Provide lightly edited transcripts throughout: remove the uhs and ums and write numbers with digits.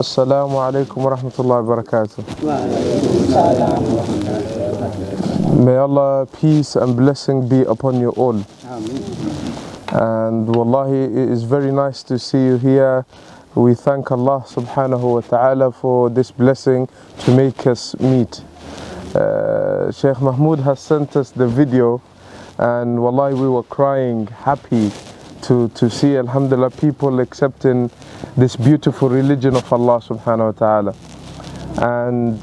Assalamu alaikum wa rahmatullahi wa barakatuh. May Allah peace and blessing be upon you all. And wallahi, it is very nice to see you here. We thank Allah subhanahu wa ta'ala for this blessing to make us meet. Sheikh Mahmoud has sent us the video, and wallahi, we were crying, happy to see, alhamdulillah, people accepting this beautiful religion of Allah subhanahu wa ta'ala. And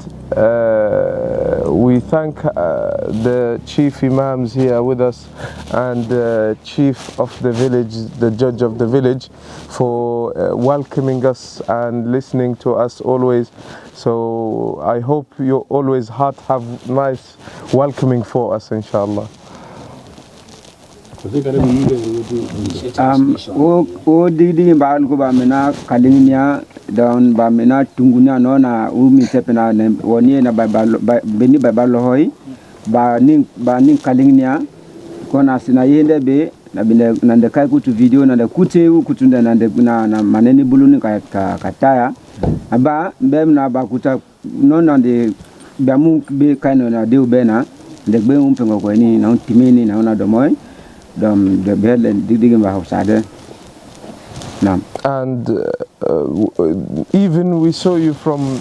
we thank the chief imams here with us and the chief of the village, the judge of the village, for welcoming us and listening to us always. So I hope your always heart have nice welcoming for us, inshallah. O didi mbal ko ba mena kalingnya down ba mena tungunya no na umi tepena woni na ba beni ba lohoy ba ning kalingnya ko na sina yende be na bine na de kai kutu video na de kute kutunda na de na maneni buluni ka kataya aba mbem na ba kuta no na de ba mu be kaino na de ubena de gbe umpengo ko ni na timini na na domoy. And even we saw you from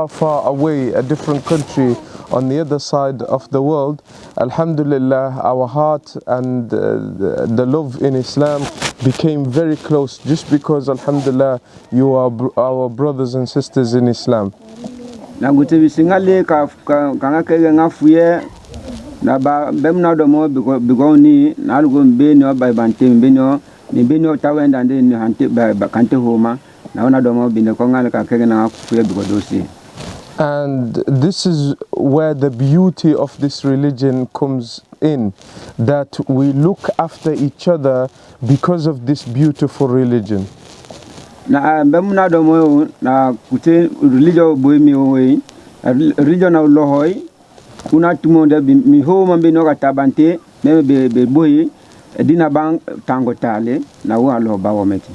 far away, a different country on the other side of the world. Alhamdulillah, our heart and the love in Islam became very close just because, alhamdulillah, you are our brothers and sisters in Islam. Na ba bemna do mo bigo ni na algo be no ba bante be no ni be no tawenda ndi ni hante ba kante homa na ona do mo bi ne ko ngal ka kege na fuye bigo dosi. And this is where the beauty of this religion comes in, that we look after each other because of this beautiful religion. Na bemna do mo na kute religion boy mi we religion na lohoy una tumonda mi ho mambe no katabante meme be boyi dina bang tango tale na wa lo bawo meti.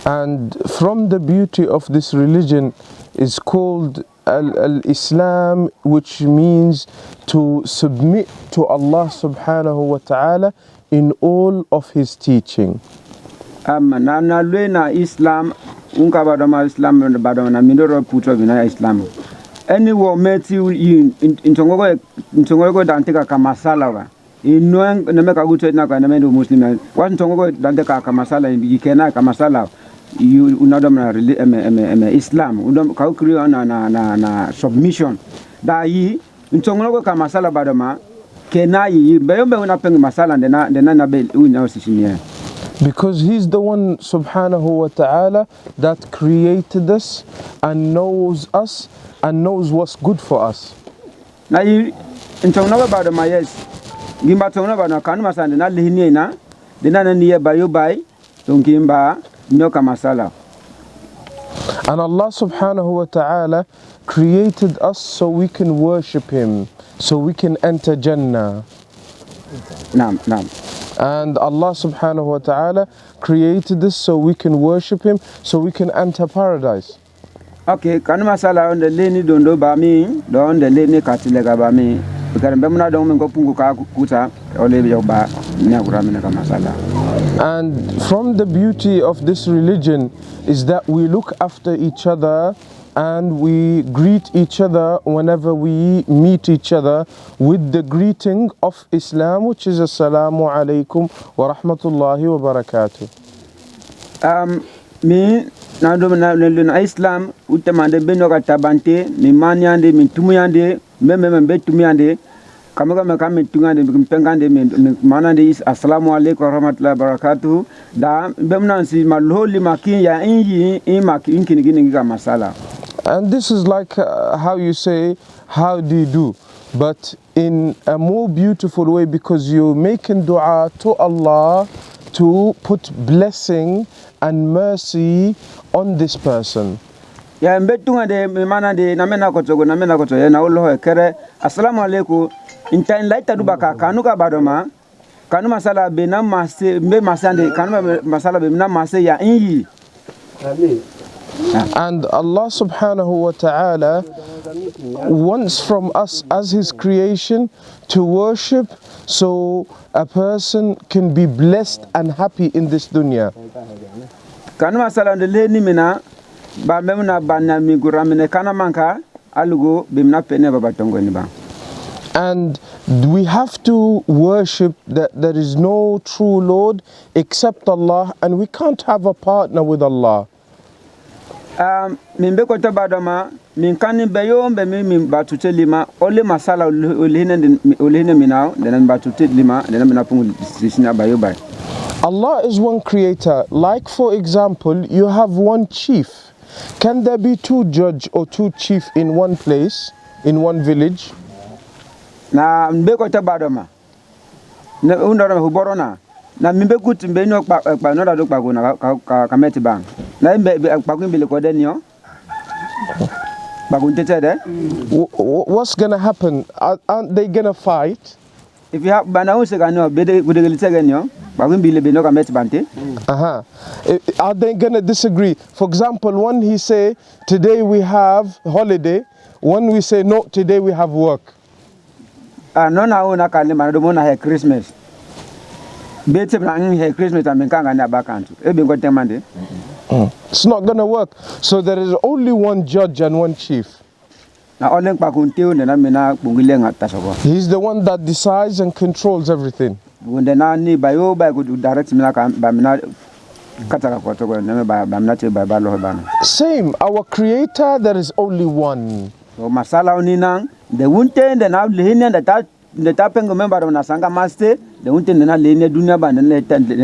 And from the beauty of this religion is called al-Islam, which means to submit to Allah subhanahu wa ta'ala in all of his teaching. Na lena Islam unka badama Islam badama mindoro puto bina Islam. Any war met you in Tongo Danteka Kamasala. In no Nameka Gutu Nakamendo Muslim. One Tongo Danteka Kamasala, you cannot Kamasala. You unadom Islam, Udom Kaukrion na submission. Da ye in Tongo Kamasala Badama, Kenai, Bayomba Unapeng Masala and the Nanabel Unausishimia. Because he's the one subhanahu wa ta'ala that created us and knows us and knows what's good for us. Now you in Tonga about my yes. Gimba Tonga about Kanmas and not Lihina, the Nana near Bayobai, Tongimba, Noka Masala. And Allah subhanahu wa ta'ala created us so we can worship him, so we can enter Jannah. Nam. And Allah subhanahu wa ta'ala created us so we can worship him, so we can enter paradise. Okay, kan masala on the leni dondo ba mi, don the leni katilega ba mi. Because bemna don men go pungu ka kuta ole bi ba nya kuramina ka masala. And from the beauty of this religion is that we look after each other and we greet each other whenever we meet each other with the greeting of Islam, which is Assalamu alaikum wa rahmatullahi wa barakatuh. Me na Islam utemande beno katabante mi maniande mi tumuyande meme be tumuyande kamaga kame tungande mpengande manande is assalamu alaikum wa rahmatullahi wa barakatuh da bemnansi malholi makin ya inji makin kini ga masala. And this is like how you say, how do you do? But in a more beautiful way, because you're making dua to Allah to put blessing and mercy on this person. Ya mbetunga de mana de namena koto ya na ulo kere assalamu alaikum inta laita dubaka kanuka badoma kanu masala be na mase mbe masande kanu masala be na mase ya inyi And Allah subhanahu wa ta'ala wants from us as His creation to worship so a person can be blessed and happy in this dunya. Kanu masala de le ni mina ba memna banna mi guramine kana manka alugo bimna pene baba tongo ni ba. And we have to worship that there is no true Lord except Allah, and we can't have a partner with Allah. Min be ko to badoma min kan be yo be min batute lima ole masala olehine mina den batute lima den mina pungu sisina bayo bay. Allah is one creator. Like for example, you have one chief. Can there be two judge or two chief in one place, in one village? Na mbe ko to badoma na undara huborona na mbe kuti mbe no pa no da do pa go na ka meti bang na mbe pa ko mbe ko denio ba ko tete de. What's gonna happen? Aren't they gonna fight? If you have bana unse ka no be de genio ba ko mbe be no ka meti bante. Are they gonna disagree? For example, one he say today we have holiday, one we say no, today we have work. No na una ka le do mona he Christmas. Bete na he Christmas am kan ga bakantu. E be go temande. It's not gonna work. So there is only one judge and one chief. Na olen pa kunteu na mina bungile ngata soko. He's the one that decides and controls everything. Wonde na ni bayo ba go direct mina ka ba mina kataka ko to go na ba mina te ba lo bana. Same, our creator, there is only one. So masala onina the wunte the na lehine the tapengo member na sanga master the wunte na lehine dunya ba na le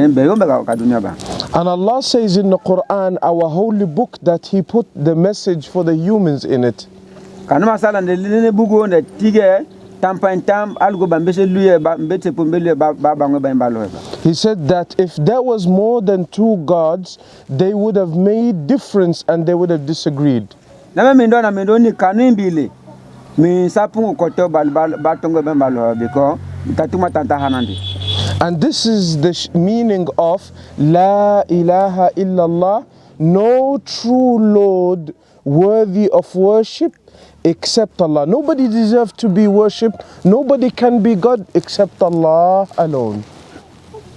bayo ba ka dunya ba. And Allah says in the Quran, our holy book, that He put the message for the humans in it. Kanu masala de lehine bugo de tige tam algo ba mbese luye ba mbete pombele ba bango ba mbalo. He said that if there was more than two gods, they would have made difference and they would have disagreed. Na me ndo ni kanu mbile mi sapu koto ba tongo ba mbalo because tatuma tanta hanandi. And this is the meaning of La ilaha illallah, no true Lord worthy of worship except Allah. Nobody deserves to be worshipped. Nobody can be God except Allah alone.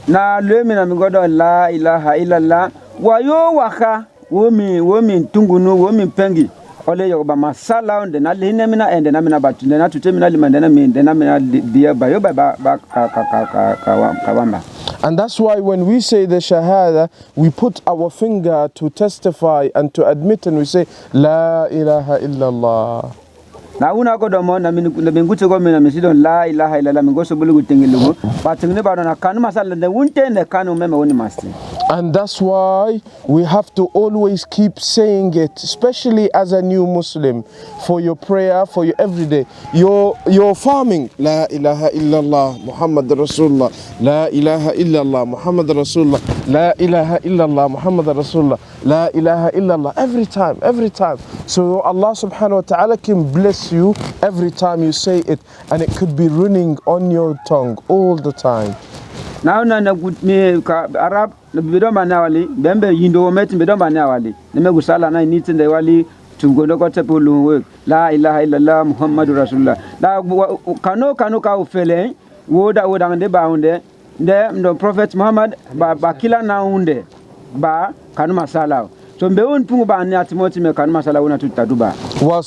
Na lemina mi godo la ilaha illallah wayo waka womi tungunu womi pengi ole yo ba masala onde na lehine mina ende na mina batu na tute mina limande na mi na mina dia bayo ba kawamba. And that's why when we say the Shahada, we put our finger to testify and to admit, and we say La ilaha illallah. Na una ko do mo na minguche ko mina misido la ilaha illallah mingoso bulu gutengilugo patingne ba na kanu masala de wunte ne kanu meme woni masti. And that's why we have to always keep saying it, especially as a new Muslim, for your prayer, for your everyday. You're farming, La ilaha illallah, Muhammad Rasulullah, La ilaha illallah, Muhammad Rasulullah, La ilaha illallah, Muhammad Rasulullah, La ilaha illallah, every time. So Allah subhanahu wa ta'ala can bless you every time you say it, and it could be running on your tongue all the time. Now na me ka Arab bido manawali bembe yindo meti bido manawali neme gusala na nitinde wali tungondo ko tepulu la ilaha illallah muhammadur rasulullah la kano ka ufele woda ngende baunde ndo prophet muhammad ba kila na unde ba kanu masala. So whilst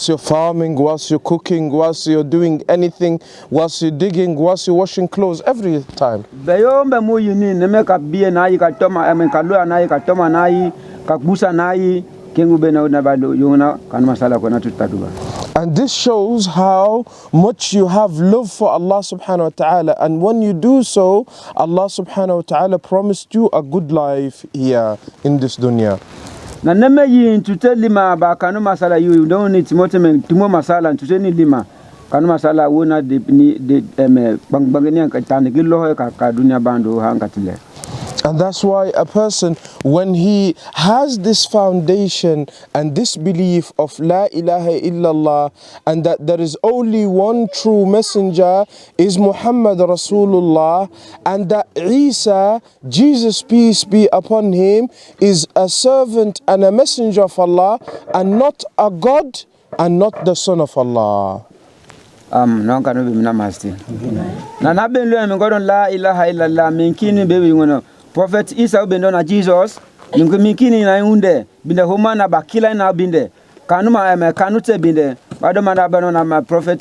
you're farming, whilst you're cooking, whilst you're doing anything, whilst you're digging, whilst you're washing clothes, every time. And this shows how much you have love for Allah subhanahu wa ta'ala, and when you do so, Allah subhanahu wa ta'ala promised you a good life here in this dunya. Na neme yi ntute lima ba kanu masala yu don't need timote men tumo masala ntute ni lima kanu masala wona de bangani ka tani gillo ka dunya bando hankatile. And that's why a person, when he has this foundation and this belief of La ilaha illallah, and that there is only one true messenger is Muhammad Rasulullah, and that Isa, Jesus peace be upon him, is a servant and a messenger of Allah and not a God and not the son of Allah. Non kanu be mina masti na ben lo mi godon la ilaha illallah min kini be wi ngono prophet Isa be na Jesus min kini na unde binde homa na bakila na binde kanu ma kanu te binde bado mana bano na prophet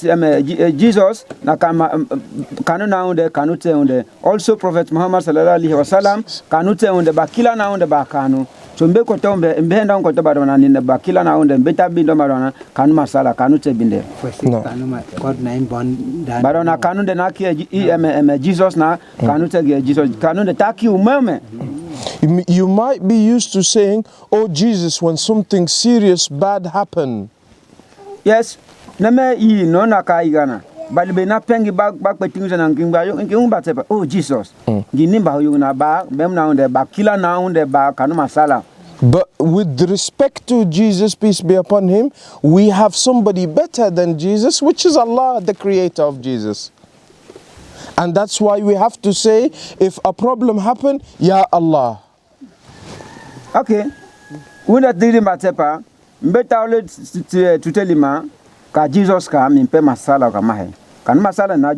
Jesus na kanu na unde kanu te unde also prophet Muhammad sallallahu alaihi wasallam kanu te unde bakila na unde ba kanu so mbe ko tombe mbe ndan ko to bado na ni bakila na unde mbe tabindo madona kanu masala kanu te binde kanu ma god name bon bado na kanu de na ki Jesus na kanu te Jesus kanu de taki umeme. You might be used to saying, oh Jesus, when something serious bad happen. Yes, name yi no na kai gana bali be na pengi bag petingu na ngimba yo ngimba tepa oh Jesus gini ba yo na ba mem na unde ba kila na unde ba kanu masala. But with respect to Jesus, peace be upon him, we have somebody better than Jesus, which is Allah, the creator of Jesus. And that's why we have to say, if a problem happen, Ya Allah. Okay, una diri matepa mbeta ole tutelima ka Jesus ka mimpe masala ka mahe kan masala na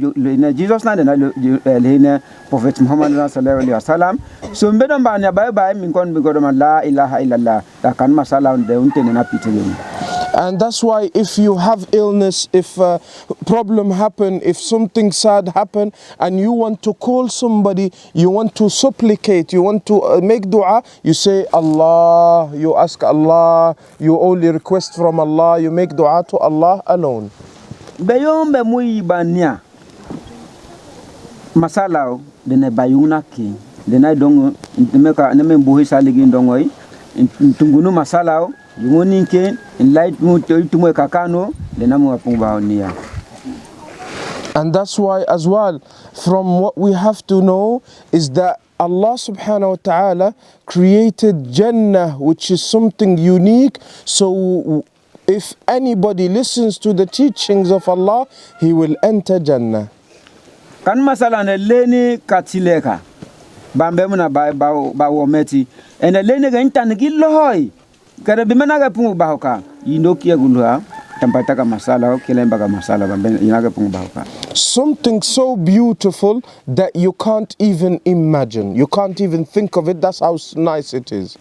Jesus na le prophet Muhammad sallallahu alaihi wasallam so mbedo mbanya bye min kon mi godo la ilaha illallah da kan masala de untene na pitele. And that's why if you have illness, if a problem happen, if something sad happen, and you want to call somebody, you want to supplicate, you want to make dua, you say Allah, you ask Allah, you only request from Allah, you make dua to Allah alone. Beyombe mui bania masalao de ne bayuna ki de na dongo meka ne membuhi saligi ndongoi tungunu masalao yungoni ke light mu tumwe kakano de na mu apumba onia. And that's why as well, from what we have to know is that Allah subhanahu wa ta'ala created Jannah, which is something unique. So if anybody listens to the teachings of Allah, he will enter Jannah. Kan masala ne leni katileka bambe muna ba wometi ene leni ga intan gilloy kada bimana ga pungu bahoka yindokia gulwa tampata ka masala kelemba ka masala bambe inaga pungu bahoka. Something so beautiful that you can't even imagine, you can't even think of it. That's how nice it is.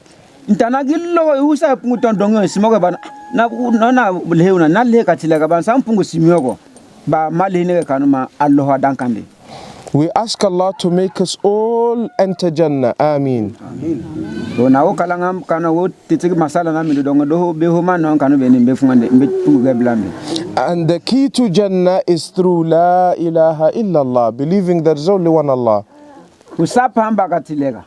Intana gilloy usa pungu tondongo simoga bana na leuna na le katileka ban sampungu simiogo ba malini kanuma Allah dankande. We ask Allah to make us all enter Jannah. Ameen. So na o kalangam kana wo titigi masala na mi dongo do be homa non kanu be ni be fungande be tungu ga blambe. And the key to Jannah is through La ilaha illallah, believing there is only one Allah. Usapa hamba katilega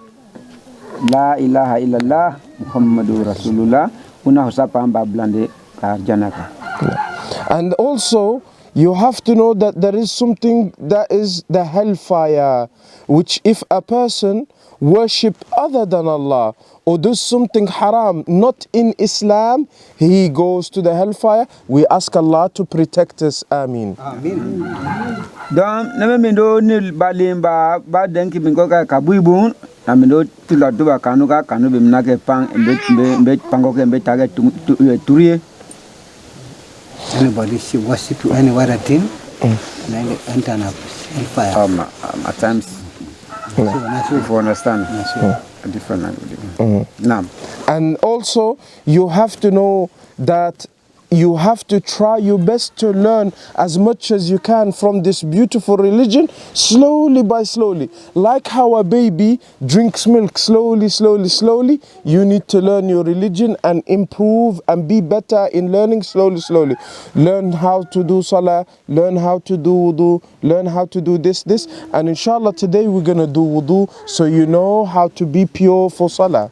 La ilaha illallah Muhammadur Rasulullah una usapa hamba blande ka janaka. And also you have to know that there is something that is the hellfire, which if a person worship other than Allah or does something haram not in Islam, he goes to the hellfire. We ask Allah to protect us. Ameen. Amen. Don neme mindo ni balimba ba denki bingo ka kabuibun na mindo tuladu ba kanu be mnake pang embe pango ke embe tage turie. Anybody she worship you anywhere at him and enter hellfire. At times for understand a different language. And also you have to know that you have to try your best to learn as much as you can from this beautiful religion, slowly by slowly. Like how a baby drinks milk slowly, you need to learn your religion and improve and be better in learning slowly. Learn how to do salah, learn how to do wudu, learn how to do this. And inshallah today we're going to do wudu so you know how to be pure for salah.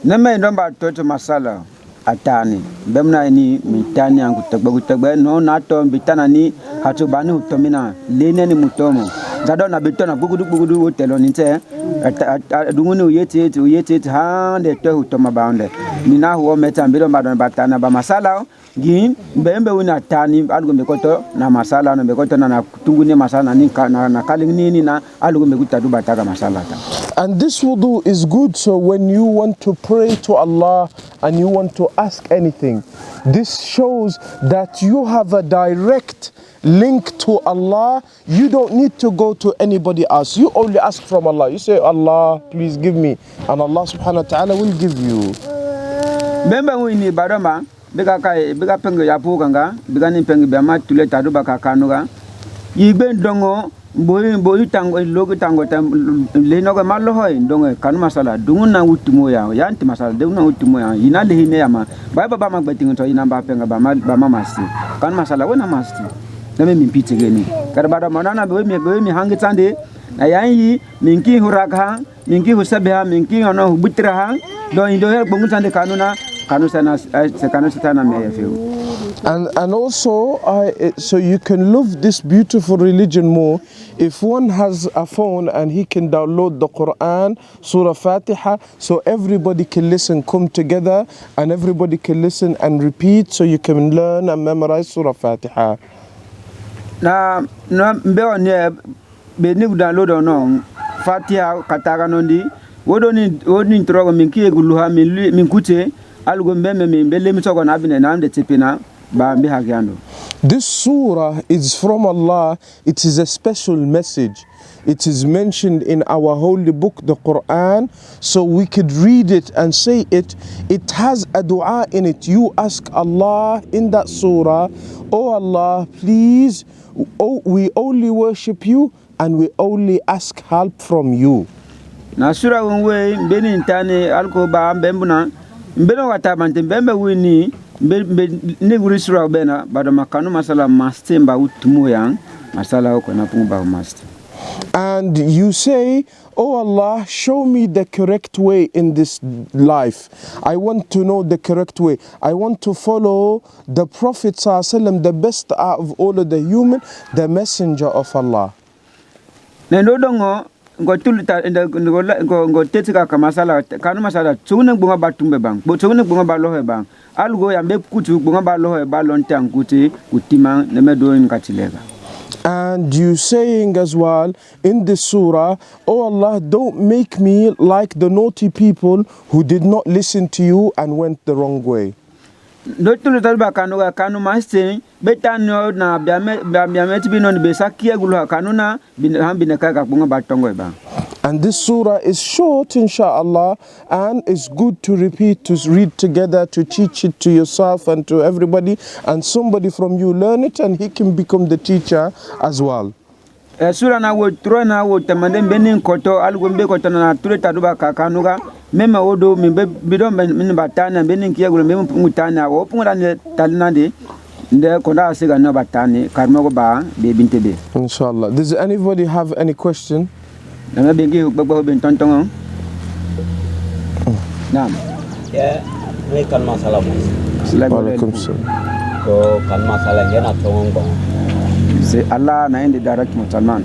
Nema ndomba toto masala atani bemna ni mitani yangu tagba no nato bitana ni hatubani utomina lene ni mutomo zado na betona bugudu hotel ninte dunguni uyeti hande to hutoma baonde mina huo meta mbilo badon batana ba masala gin mbembe wina tani algo mekoto na masala no mekoto na tunguni masala na kalingini na algo mekuta du bataka masala ta. And this wudu is good, so when you want to pray to Allah and you want to ask anything, this shows that you have a direct link to Allah. You don't need to go to anybody else. You only ask from Allah. You say, Allah, please give me, and Allah subhanahu wa ta'ala will give you. Memba wini barama bega pengo ya puganga bega ni pengo be ma tule tadu baka kanuga yibe ndongo boyi tango logo tango le no ma lo hoy ndongo kanu masala dunguna utimo ya yanti masala dunguna utimo ya ina le hine ya ma ba ma gbetingo to ina ba penga ba ma masti kanu masala wona masti na me mpite geni kada bada manana be mi hangi tande na yanyi minki huraka minki husabeha minki ono butraha do indo he bongu tande kanuna and also so you can love this beautiful religion more if one has a phone and he can download the Quran, Surah Fatiha, so everybody can listen, come together and everybody can listen and repeat, so you can learn and memorize Surah Fatiha. Na mbeo ne be ni download no Fatiha kataga nondi wodoni ntrogo minki guluha minkute. This surah is from Allah. It is a special message. It is mentioned in our holy book, the Quran, so we could read it and say it. It has a dua in it. You ask Allah in that surah, oh Allah, please, we only worship you and we only ask help from you. Na surah unwe mbeni intane alko ba mbembuna mbeno watabante mbembe wini ne guri surah bena bado makanu masala mastemba utumu yang masala oko na pumba master. And you say, oh Allah, show me the correct way in this life. I want to know the correct way. I want to follow the Prophet ﷺ, the best out of all of the human, the messenger of Allah. Ngotulita ngotetika kama masala kanu masala tsune bunga batumbe bang bo tsune bunga balohe bang algo ya kutu bunga balohe balontan kuti kutima nemedo ngatilega. And you saying as well in this surah, oh Allah, don't make me like the naughty people who did not listen to you and went the wrong way. Kanu master betano na biameti binon besakia gulu kanuna binaka bunga batongo ba. And this surah is short, inshallah, and it's good to repeat, to read together, to teach it to yourself and to everybody, and somebody from you learn it and he can become the teacher as well. Surah na wo tro na wo tamande benin koto algumbe koto na ture taduba kakanuga mema odo mimbe bidon min batana benin kiyagulu mem pungutana wo pungura ne talinande nde konda asiga no batani karmo ba be bintebe. Inshallah. Does anybody have any question? Na bengi gbagbo ben tonton. Naam. Ya, ni kan masalah mas. Assalamualaikum. So kan masalah yana tongo. C'est Allah na indi direct mutalman.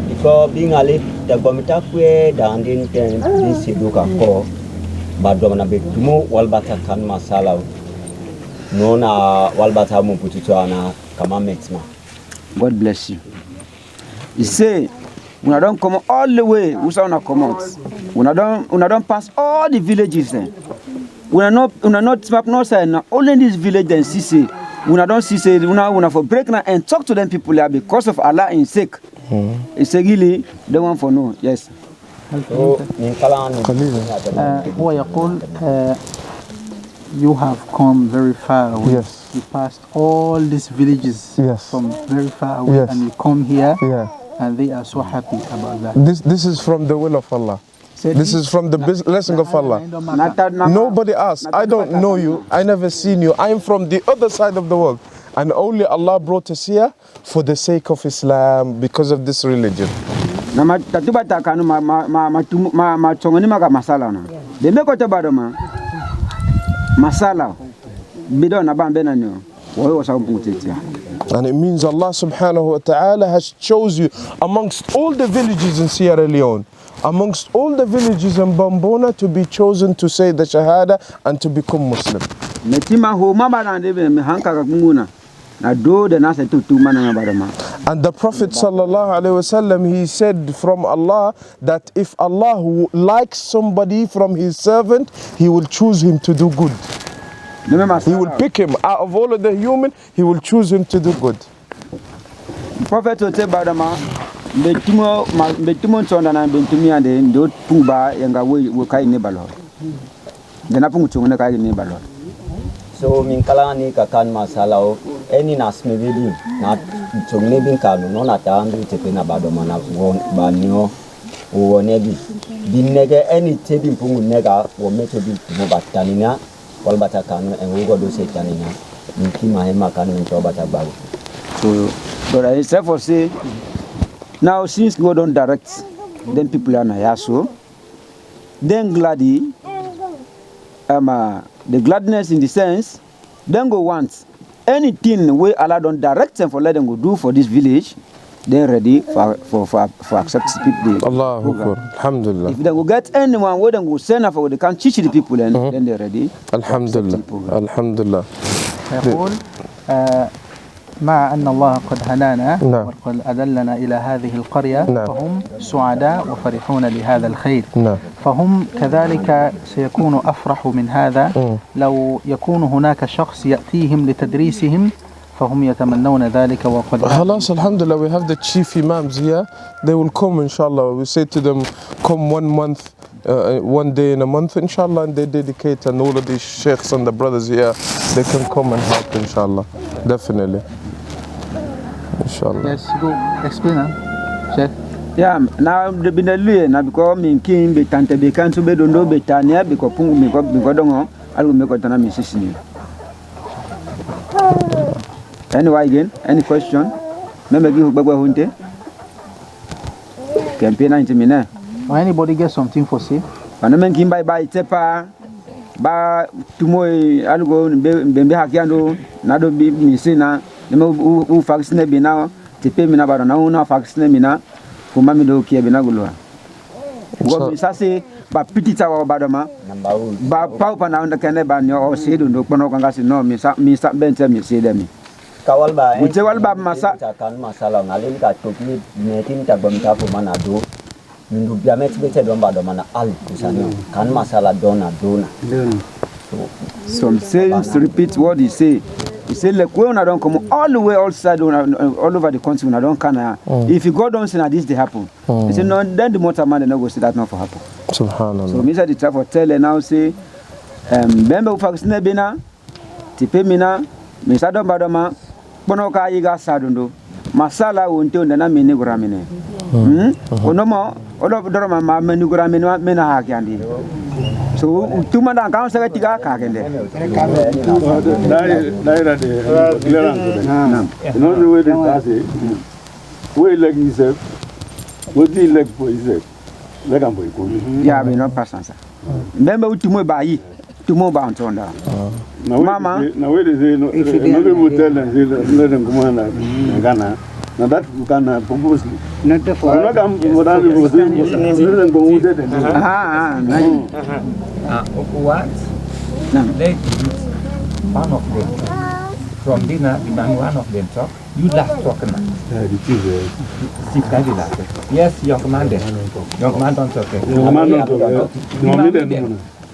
Iko bingali da gomita kwe da andin ten disiduka ko badom na betumu walbata kan masala nona walbata mu putitwana kama mexma. God bless you. You say una don't come all the way, we say una come out. Una don't pass all the villages there. Una not map no side na only in this village then see una don't see say una for break now and talk to them people there because of Allah in sake. It's really the one for no. Yes. هو يقول you have come very far away. Yes. You passed all these villages from very far away and you come here and they are so happy about that. This is from the will of Allah. This is from the blessing of Allah. Nobody asked. I don't know you. I never seen you. I am from the other side of the world. And only Allah brought us here for the sake of Islam, because of this religion. And it means Allah subhanahu wa ta'ala has chose you amongst all the villages in Sierra Leone, amongst all the villages in Bambona, to be chosen to say the Shahada and to become Muslim. And the Prophet sallallahu alaihi wasallam, he said from Allah that if Allah likes somebody from his servant, he will choose him to do good. He will pick him out of all of the human, he will choose him to do good. Prophet would say badama betumo tsonda na bentumi ande ndo tuba yanga we kai ne balo. Dena pungu chungone kai ne balo. So min kala ni kakan masala eni nasmebedi na chungne bin kanu no na tandu tepena badoma na won banyo wonegi binege eni tebi pungu nega wo meto bi mo batanina wal batakanu en wo do setanina min kima hema kanu min to batabago. So but I say for say now since God don't direct then people are na yaso then gladi the gladness in the sense then go want anything where Allah don't direct them for let them go do for this village, they're ready for accept people. Allahu Akbar. Alhamdulillah. If they will get anyone where they will send for they can teach the people and then they're ready. Alhamdulillah. Alhamdulillah. يقول مع أن الله قد هدانا وقد أدلنا إلى هذه القرية فهم سعداء وفرحون لهذا الخير فهم كذلك سيكون أفرح من هذا لو يكون هناك شخص يأتيهم لتدريسهم فهم يتمنون ذلك وقد خلاص alhamdulillah, we have the chief imams here, they will come inshallah. We say to them come 1 month, 1 day in a month inshallah, and they dedicate, and all of these sheikhs and the brothers here, they can come and help inshallah, definitely inshallah. Yes, go explain Sheikh. Yeah, now the binalu na because min king be tante be kan to be dondo be tania because pungu mi ko dongo alu me ko tana mi sisini. Anyway, again, any question? Remember, give Bagua Hunte? Campaign 90 minutes. Or anybody get something for say? And then came by Tepa, by tomorrow, I'll go and be Hakiano, Nado be Missina, the who fax nebi now, Tepe Minaba, no fax nemina, who Mamido Kiabinagula. What we say, but Piti Tower Badama, but Papa now the Canaban or Sedu, no Ponokangas, no, Miss Benton, Miss Sedemi. Kawalba Walba Masa kan masala ngalin ka topi netin ta bamta ko manado mindu biamet bete do mbado mana al kusani kan masala dona. Some sayings repeat what he say. He say like when I don't come all the way outside all over the country when I don't can if you go down say this they happen. He say no then the motor man they no go see that not for happen. Subhanallah. So me say the traffic tell now say bembe ufaksine bina tipe mina me sa don badoma bono ka yiga sadundo masala wonte onda na meni guramine onomo odo doroma ma meni guramine mena ha kyandi so tuma da kan sa tiga ka kende daira de no the way they say we like himself what he like for himself like am boy ko ya be no passansa membe utumo ba yi tumo ba ontonda mama na we they say no people tell them say let them come on Ghana now that you can purposely not the for not am what I was saying let them go with it what they one of them from dinner one of them talk you last talk now yes young man don't talk young man don't talk